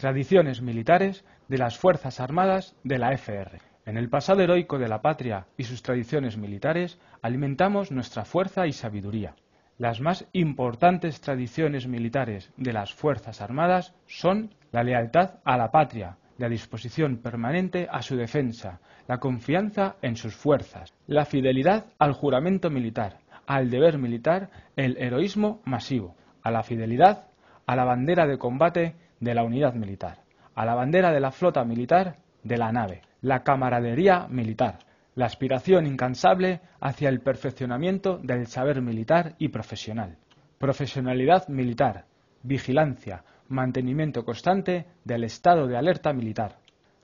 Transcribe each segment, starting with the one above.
Tradiciones militares de las Fuerzas Armadas de la FR. En el pasado heroico de la patria y sus tradiciones militares alimentamos nuestra fuerza y sabiduría. Las más importantes tradiciones militares de las Fuerzas Armadas son la lealtad a la patria, la disposición permanente a su defensa, la confianza en sus fuerzas, la fidelidad al juramento militar, al deber militar, el heroísmo masivo, a la fidelidad a la bandera de combate de la unidad militar, a la bandera de la flota militar de la nave, la camaradería militar, la aspiración incansable hacia el perfeccionamiento del saber militar y profesional, profesionalidad militar, vigilancia, mantenimiento constante del estado de alerta militar.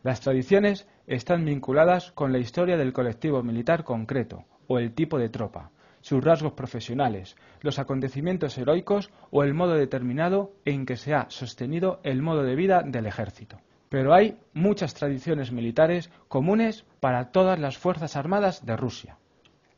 Las tradiciones están vinculadas con la historia del colectivo militar concreto o el tipo de tropa, sus rasgos profesionales, los acontecimientos heroicos o el modo determinado en que se ha sostenido el modo de vida del ejército. Pero hay muchas tradiciones militares comunes para todas las Fuerzas Armadas de Rusia.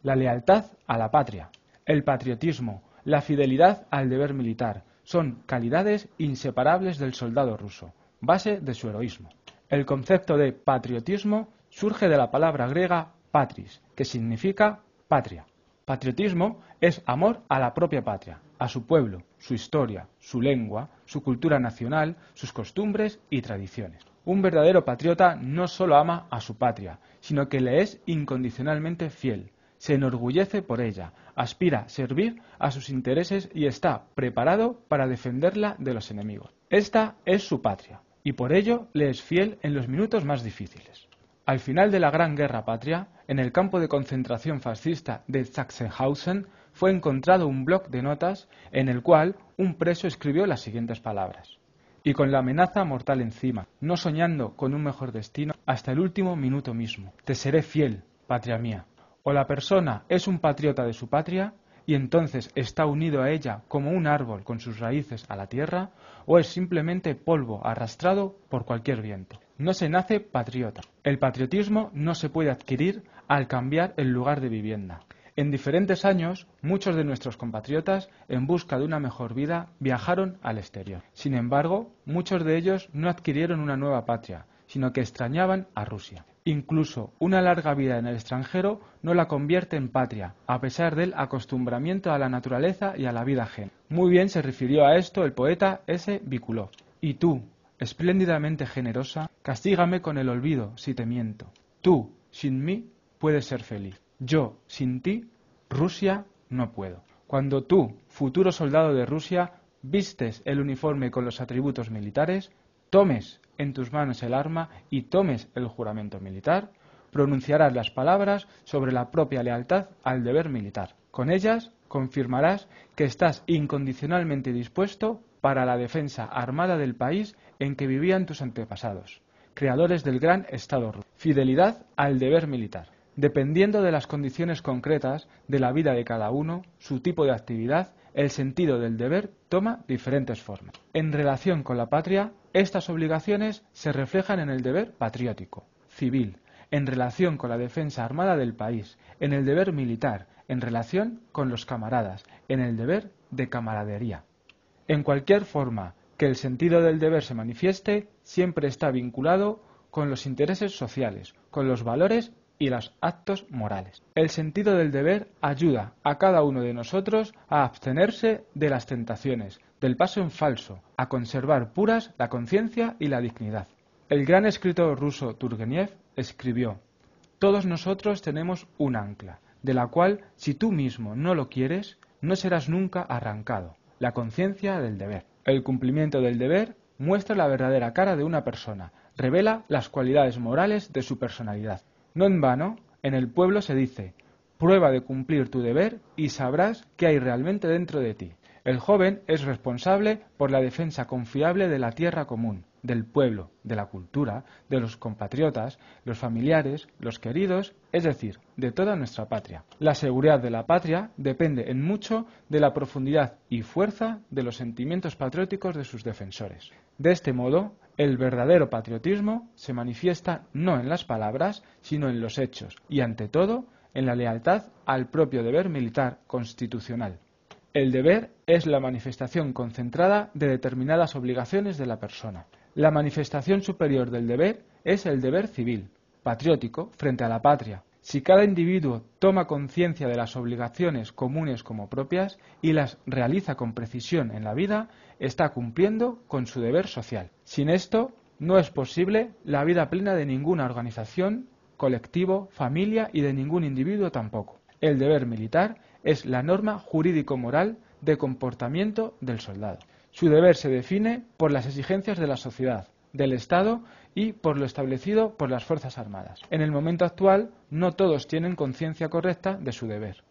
La lealtad a la patria, el patriotismo, la fidelidad al deber militar son calidades inseparables del soldado ruso, base de su heroísmo. El concepto de patriotismo surge de la palabra griega patris, que significa patria. Patriotismo es amor a la propia patria, a su pueblo, su historia, su lengua, su cultura nacional, sus costumbres y tradiciones. Un verdadero patriota no solo ama a su patria, sino que le es incondicionalmente fiel, se enorgullece por ella, aspira a servir a sus intereses y está preparado para defenderla de los enemigos. Esta es su patria, y por ello le es fiel en los minutos más difíciles. Al final de la Gran Guerra Patria, en el campo de concentración fascista de Sachsenhausen, fue encontrado un bloc de notas en el cual un preso escribió las siguientes palabras: y con la amenaza mortal encima, no soñando con un mejor destino, hasta el último minuto mismo, te seré fiel, patria mía. O la persona es un patriota de su patria, y entonces está unido a ella como un árbol con sus raíces a la tierra, o es simplemente polvo arrastrado por cualquier viento. No se nace patriota. El patriotismo no se puede adquirir al cambiar el lugar de vivienda. En diferentes años, muchos de nuestros compatriotas, en busca de una mejor vida, viajaron al exterior. Sin embargo, muchos de ellos no adquirieron una nueva patria, sino que extrañaban a Rusia. Incluso una larga vida en el extranjero no la convierte en patria, a pesar del acostumbramiento a la naturaleza y a la vida ajena. Muy bien se refirió a esto el poeta S. Vikulov. Y tú, espléndidamente generosa, castígame con el olvido si te miento. Tú, sin mí, puedes ser feliz. Yo, sin ti, Rusia, no puedo. Cuando tú, futuro soldado de Rusia, vistes el uniforme con los atributos militares, tomes en tus manos el arma y tomes el juramento militar, pronunciarás las palabras sobre la propia lealtad al deber militar. Con ellas confirmarás que estás incondicionalmente dispuesto para la defensa armada del país en que vivían tus antepasados, creadores del gran Estado ruso. Fidelidad al deber militar. Dependiendo de las condiciones concretas de la vida de cada uno, su tipo de actividad, el sentido del deber toma diferentes formas. En relación con la patria, estas obligaciones se reflejan en el deber patriótico, civil, en relación con la defensa armada del país, en el deber militar, en relación con los camaradas, en el deber de camaradería. En cualquier forma que el sentido del deber se manifieste, siempre está vinculado con los intereses sociales, con los valores y los actos morales. El sentido del deber ayuda a cada uno de nosotros a abstenerse de las tentaciones, del paso en falso, a conservar puras la conciencia y la dignidad. El gran escritor ruso Turgenev escribió: todos nosotros tenemos un ancla, de la cual, si tú mismo no lo quieres, no serás nunca arrancado, la conciencia del deber. El cumplimiento del deber muestra la verdadera cara de una persona, revela las cualidades morales de su personalidad. No en vano, en el pueblo se dice: prueba de cumplir tu deber y sabrás qué hay realmente dentro de ti. El joven es responsable por la defensa confiable de la tierra común, del pueblo, de la cultura, de los compatriotas, los familiares, los queridos, es decir, de toda nuestra patria. La seguridad de la patria depende en mucho de la profundidad y fuerza de los sentimientos patrióticos de sus defensores. De este modo, el verdadero patriotismo se manifiesta no en las palabras, sino en los hechos, y ante todo, en la lealtad al propio deber militar constitucional. El deber es la manifestación concentrada de determinadas obligaciones de la persona. La manifestación superior del deber es el deber civil, patriótico, frente a la patria. Si cada individuo toma conciencia de las obligaciones comunes como propias y las realiza con precisión en la vida, está cumpliendo con su deber social. Sin esto, no es posible la vida plena de ninguna organización, colectivo, familia y de ningún individuo tampoco. El deber militar es la norma jurídico-moral de comportamiento del soldado. Su deber se define por las exigencias de la sociedad, del Estado y por lo establecido por las Fuerzas Armadas. En el momento actual, no todos tienen conciencia correcta de su deber.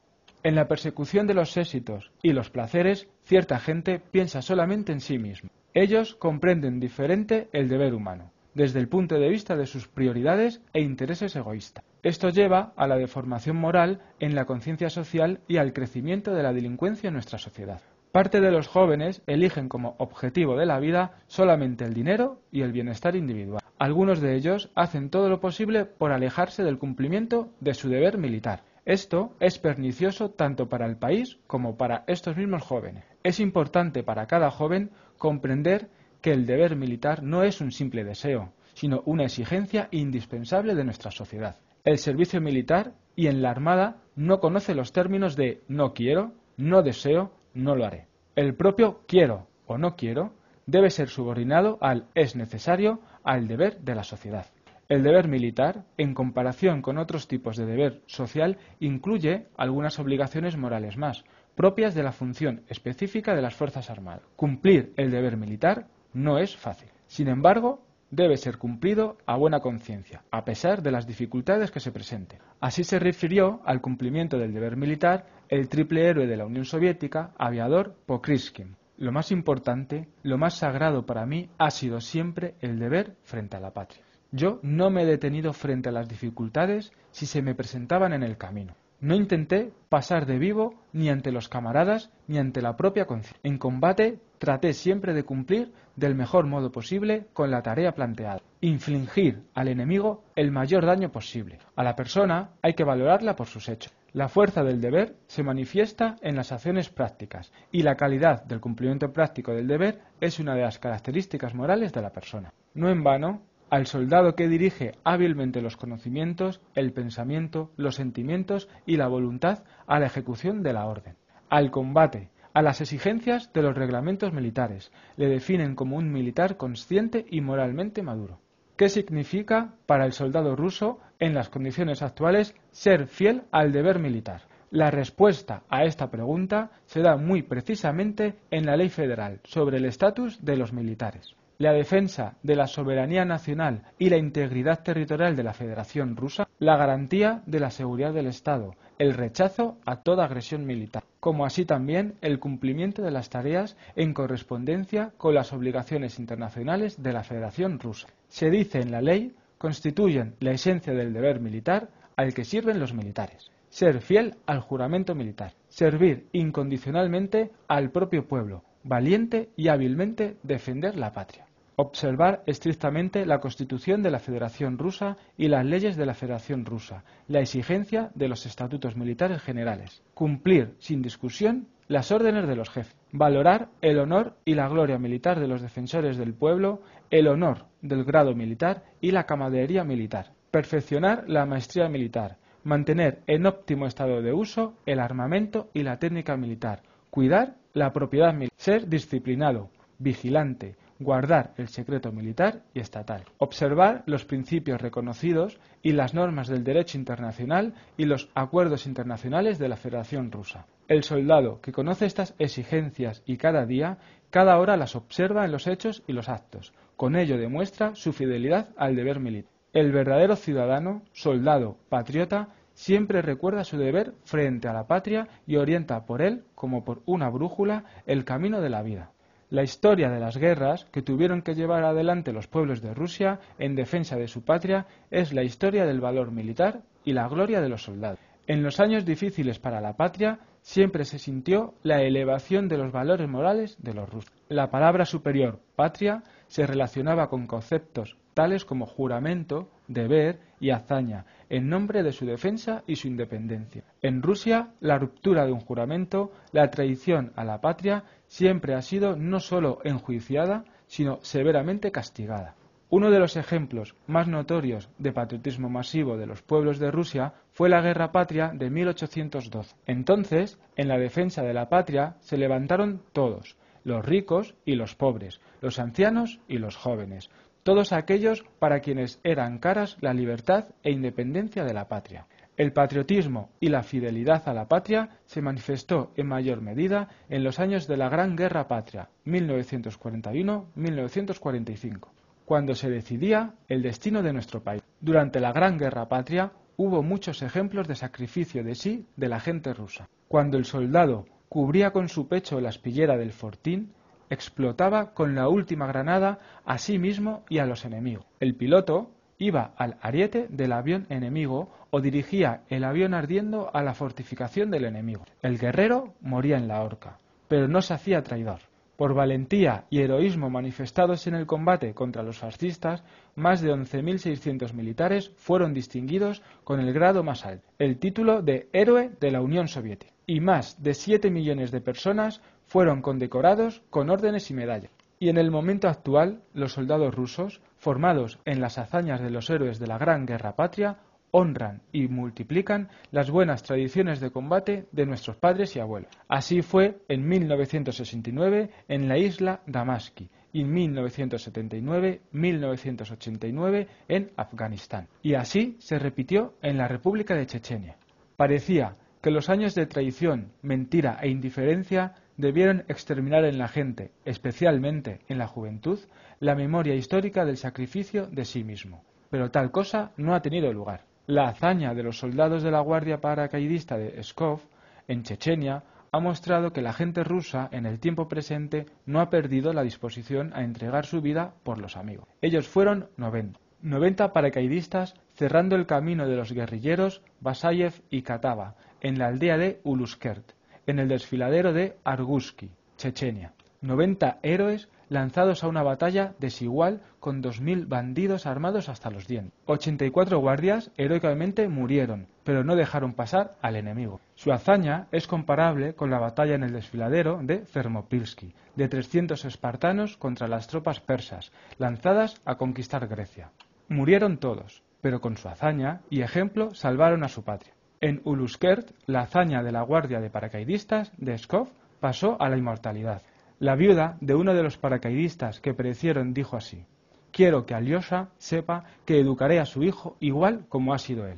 En la persecución de los éxitos y los placeres, cierta gente piensa solamente en sí misma. Ellos comprenden diferente el deber humano, desde el punto de vista de sus prioridades e intereses egoístas. Esto lleva a la deformación moral en la conciencia social y al crecimiento de la delincuencia en nuestra sociedad. Parte de los jóvenes eligen como objetivo de la vida solamente el dinero y el bienestar individual. Algunos de ellos hacen todo lo posible por alejarse del cumplimiento de su deber militar. Esto es pernicioso tanto para el país como para estos mismos jóvenes. Es importante para cada joven comprender que el deber militar no es un simple deseo, sino una exigencia indispensable de nuestra sociedad. El servicio militar y en la Armada no conoce los términos de no quiero, no deseo, no lo haré. El propio quiero o no quiero debe ser subordinado al es necesario, al deber de la sociedad. El deber militar, en comparación con otros tipos de deber social, incluye algunas obligaciones morales más, propias de la función específica de las Fuerzas Armadas. Cumplir el deber militar no es fácil. Sin embargo, debe ser cumplido a buena conciencia, a pesar de las dificultades que se presenten. Así se refirió al cumplimiento del deber militar el triple héroe de la Unión Soviética, aviador Pokrishkin. Lo más importante, lo más sagrado para mí ha sido siempre el deber frente a la patria. Yo no me he detenido frente a las dificultades si se me presentaban en el camino. No intenté pasar de vivo ni ante los camaradas ni ante la propia conciencia. En combate traté siempre de cumplir del mejor modo posible con la tarea planteada. Infligir al enemigo el mayor daño posible. A la persona hay que valorarla por sus hechos. La fuerza del deber se manifiesta en las acciones prácticas y la calidad del cumplimiento práctico del deber es una de las características morales de la persona. No en vano, al soldado que dirige hábilmente los conocimientos, el pensamiento, los sentimientos y la voluntad a la ejecución de la orden. Al combate, a las exigencias de los reglamentos militares, le definen como un militar consciente y moralmente maduro. ¿Qué significa para el soldado ruso, en las condiciones actuales, ser fiel al deber militar? La respuesta a esta pregunta se da muy precisamente en la Ley Federal sobre el estatus de los militares. La defensa de la soberanía nacional y la integridad territorial de la Federación Rusa, la garantía de la seguridad del Estado, el rechazo a toda agresión militar, como así también el cumplimiento de las tareas en correspondencia con las obligaciones internacionales de la Federación Rusa. Se dice en la ley, constituyen la esencia del deber militar al que sirven los militares. Ser fiel al juramento militar, servir incondicionalmente al propio pueblo, valiente y hábilmente defender la patria. Observar estrictamente la Constitución de la Federación Rusa y las leyes de la Federación Rusa, la exigencia de los estatutos militares generales. Cumplir, sin discusión, las órdenes de los jefes. Valorar el honor y la gloria militar de los defensores del pueblo, el honor del grado militar y la camaradería militar. Perfeccionar la maestría militar. Mantener en óptimo estado de uso el armamento y la técnica militar. Cuidar la propiedad militar. Ser disciplinado, vigilante, guardar el secreto militar y estatal, observar los principios reconocidos y las normas del derecho internacional y los acuerdos internacionales de la Federación Rusa. El soldado que conoce estas exigencias y cada día, cada hora las observa en los hechos y los actos. Con ello demuestra su fidelidad al deber militar. El verdadero ciudadano, soldado, patriota, siempre recuerda su deber frente a la patria y orienta por él, como por una brújula, el camino de la vida. La historia de las guerras que tuvieron que llevar adelante los pueblos de Rusia en defensa de su patria es la historia del valor militar y la gloria de los soldados. En los años difíciles para la patria siempre se sintió la elevación de los valores morales de los rusos. La palabra superior, patria, se relacionaba con conceptos tales como juramento, deber y hazaña, en nombre de su defensa y su independencia. En Rusia, la ruptura de un juramento, la traición a la patria, siempre ha sido no solo enjuiciada, sino severamente castigada. Uno de los ejemplos más notorios de patriotismo masivo de los pueblos de Rusia fue la Guerra Patria de 1812. Entonces, en la defensa de la patria se levantaron todos, los ricos y los pobres, los ancianos y los jóvenes, todos aquellos para quienes eran caras la libertad e independencia de la patria. El patriotismo y la fidelidad a la patria se manifestó en mayor medida en los años de la Gran Guerra Patria, 1941-1945. Cuando se decidía el destino de nuestro país. Durante la Gran Guerra Patria hubo muchos ejemplos de sacrificio de sí de la gente rusa. Cuando el soldado cubría con su pecho la aspillera del fortín, explotaba con la última granada a sí mismo y a los enemigos. El piloto iba al ariete del avión enemigo o dirigía el avión ardiendo a la fortificación del enemigo. El guerrero moría en la horca, pero no se hacía traidor. Por valentía y heroísmo manifestados en el combate contra los fascistas, más de 11.600 militares fueron distinguidos con el grado más alto, el título de Héroe de la Unión Soviética, y más de 7 millones de personas fueron condecorados con órdenes y medallas. Y en el momento actual, los soldados rusos, formados en las hazañas de los héroes de la Gran Guerra Patria, honran y multiplican las buenas tradiciones de combate de nuestros padres y abuelos. Así fue en 1969 en la isla Damaski y en 1979-1989 en Afganistán. Y así se repitió en la República de Chechenia. Parecía que los años de traición, mentira e indiferencia debieron exterminar en la gente, especialmente en la juventud, la memoria histórica del sacrificio de sí mismo. Pero tal cosa no ha tenido lugar. La hazaña de los soldados de la Guardia Paracaidista de Pskov, en Chechenia, ha mostrado que la gente rusa, en el tiempo presente, no ha perdido la disposición a entregar su vida por los amigos. Ellos fueron 90 paracaidistas cerrando el camino de los guerrilleros Basayev y Katava, en la aldea de Uluskert, en el desfiladero de Argusky, Chechenia. 90 héroes lanzados a una batalla desigual con 2.000 bandidos armados hasta los dientes. 84 guardias heroicamente murieron, pero no dejaron pasar al enemigo. Su hazaña es comparable con la batalla en el desfiladero de Thermopylae, de 300 espartanos contra las tropas persas, lanzadas a conquistar Grecia. Murieron todos, pero con su hazaña y ejemplo salvaron a su patria. En Uluskert, la hazaña de la Guardia de Paracaidistas de Pskov pasó a la inmortalidad. La viuda de uno de los paracaidistas que perecieron dijo así: «Quiero que Alyosha sepa que educaré a su hijo igual como ha sido él».